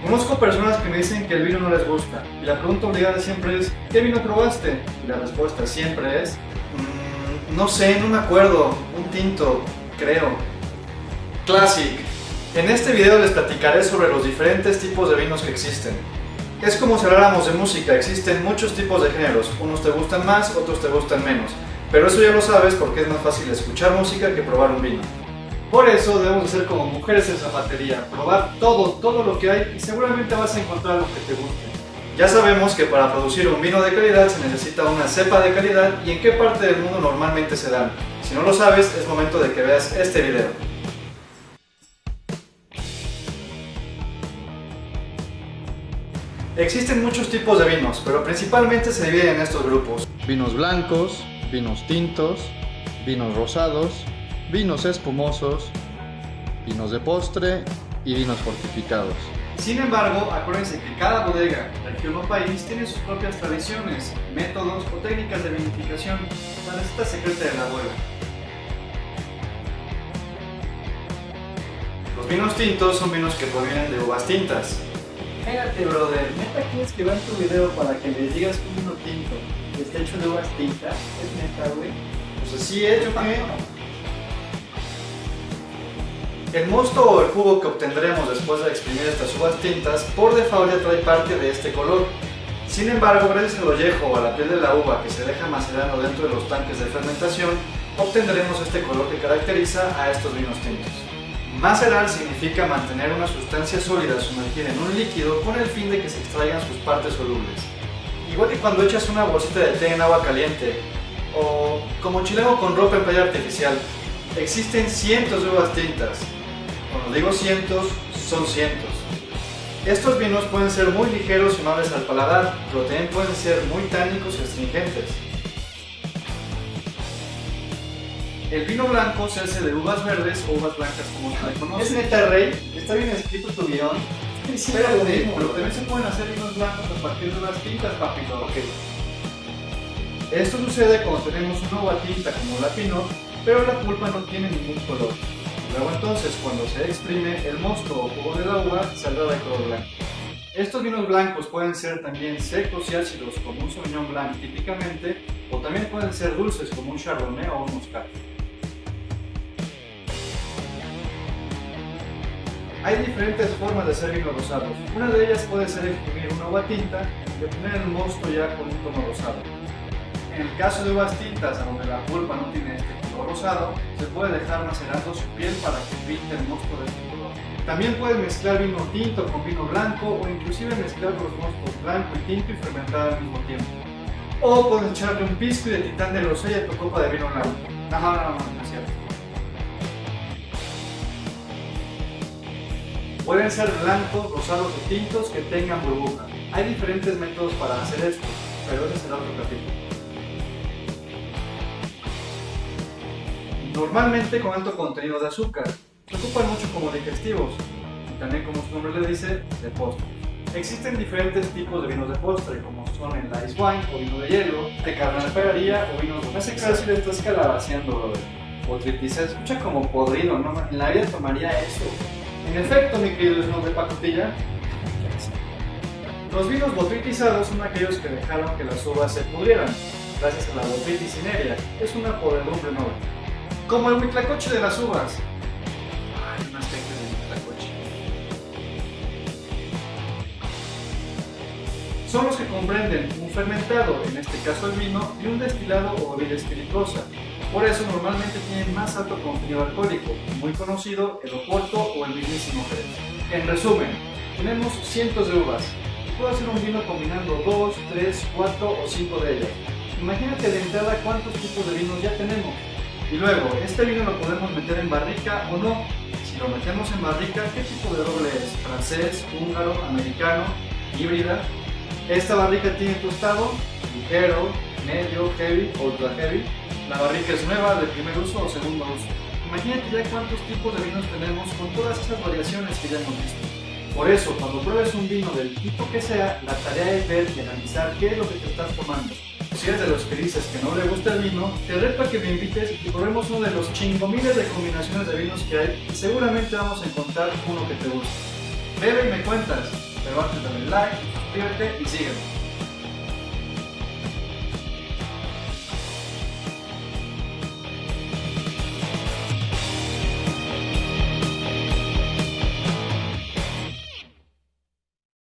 Conozco personas que me dicen que el vino no les gusta y la pregunta obligada siempre es ¿qué vino probaste? Y la respuesta siempre es no sé, no me acuerdo, un tinto, creo. Classic. En este video les platicaré sobre los diferentes tipos de vinos que existen. Es como si habláramos de música, existen muchos tipos de géneros, unos te gustan más, otros te gustan menos, pero eso ya lo sabes porque es más fácil escuchar música que probar un vino. Por eso debemos ser como mujeres en zapatería, probar todo lo que hay y seguramente vas a encontrar lo que te guste. Ya sabemos que para producir un vino de calidad se necesita una cepa de calidad y en qué parte del mundo normalmente se dan. Si no lo sabes, es momento de que veas este video. Existen muchos tipos de vinos, pero principalmente se dividen en estos grupos. Vinos blancos, vinos tintos, vinos rosados, vinos espumosos, vinos de postre y vinos fortificados. Sin embargo, acuérdense que cada bodega, región o país tiene sus propias tradiciones, métodos o técnicas de vinificación, la receta secreta de la abuela. Los vinos tintos son vinos que provienen de uvas tintas. Fíjate, brother, ¿neta quieres que vean tu video para que le digas que un vino tinto está hecho de uvas tintas? ¿Es neta, güey? Pues así es, yo qué. El mosto o el jugo que obtendremos después de exprimir estas uvas tintas por default ya trae parte de este color. Sin embargo, gracias al ollejo o a la piel de la uva que se deja macerando dentro de los tanques de fermentación, obtendremos este color que caracteriza a estos vinos tintos. Macerar significa mantener una sustancia sólida sumergida en un líquido con el fin de que se extraigan sus partes solubles. Igual que cuando echas una bolsita de té en agua caliente, o como chileno con ropa en playa artificial, existen cientos de uvas tintas. Cuando digo cientos, son cientos. Estos vinos pueden ser muy ligeros y amables al paladar, pero también pueden ser muy tánicos y astringentes. El vino blanco se hace de uvas verdes o uvas blancas como se le conoce. ¿Es neta, Rey? ¿Está bien escrito tu guión? Espérate, pero también se pueden hacer vinos blancos a partir de uvas tintas, papito. Okay. Esto sucede cuando tenemos una uva tinta como la Pinot, pero la pulpa no tiene ningún color. Luego entonces, cuando se exprime, el mosto o jugo de la uva saldrá de color blanco. Estos vinos blancos pueden ser también secos y ácidos como un Sauvignon Blanc típicamente, o también pueden ser dulces como un Chardonnay o un Moscato. Hay diferentes formas de hacer vinos rosados. Una de ellas puede ser exprimir una uva tinta y obtener el mosto ya con un tono rosado. En el caso de uvas tintas, donde la pulpa no tiene este color rosado, se puede dejar macerando su piel para que pinte el mosto de este color. También pueden mezclar vino tinto con vino blanco o inclusive mezclar los mostos blanco y tinto y fermentar al mismo tiempo. O pueden echarle un pisco de titán de rosella a tu copa de vino blanco. No es cierto. Pueden ser blancos, rosados o tintos que tengan burbuja. Hay diferentes métodos para hacer esto, pero ese será otro capítulo. Normalmente con alto contenido de azúcar, se ocupan mucho como digestivos y también, como su nombre le dice, de postres. Existen diferentes tipos de vinos de postre, como son el ice wine o vino de hielo, de carnasperaría o vinos de... Hace casi le estás calabaceando, brother. Botrytis se escucha como podrido, ¿no? En la vida tomaría eso. En efecto, mi querido Snow de pacotilla, los vinos botritizados son aquellos que dejaron que las uvas se pudrieran, gracias a la botrytis cinerea. Es una podredumbre noble. Como el huitlacoche de las uvas. Ay, unas teclas de huitlacoche. Son los que comprenden un fermentado, en este caso el vino, y un destilado o bebida espirituosa. Por eso normalmente tienen más alto contenido alcohólico, muy conocido el Oporto o el mismísimo Jerez. En resumen, tenemos cientos de uvas. Puedo hacer un vino combinando 2, 3, 4 o 5 de ellas. Imagínate de entrada cuántos tipos de vinos ya tenemos. Y luego, este vino lo podemos meter en barrica o no. Si lo metemos en barrica, ¿qué tipo de roble es? ¿Francés, húngaro, americano, híbrida? Esta barrica tiene tostado, ligero, medio, heavy o ultra heavy. La barrica es nueva, de primer uso o segundo uso. Imagínate ya cuántos tipos de vinos tenemos con todas esas variaciones que ya hemos visto. Por eso, cuando pruebes un vino del tipo que sea, la tarea es ver y analizar qué es lo que te estás tomando. Si eres de los que dices que no le gusta el vino, te reto a que me invites y probemos uno de los chingomiles de combinaciones de vinos que hay y seguramente vamos a encontrar uno que te guste. Bebe y me cuentas. olvides dale like, suscríbete y sígueme.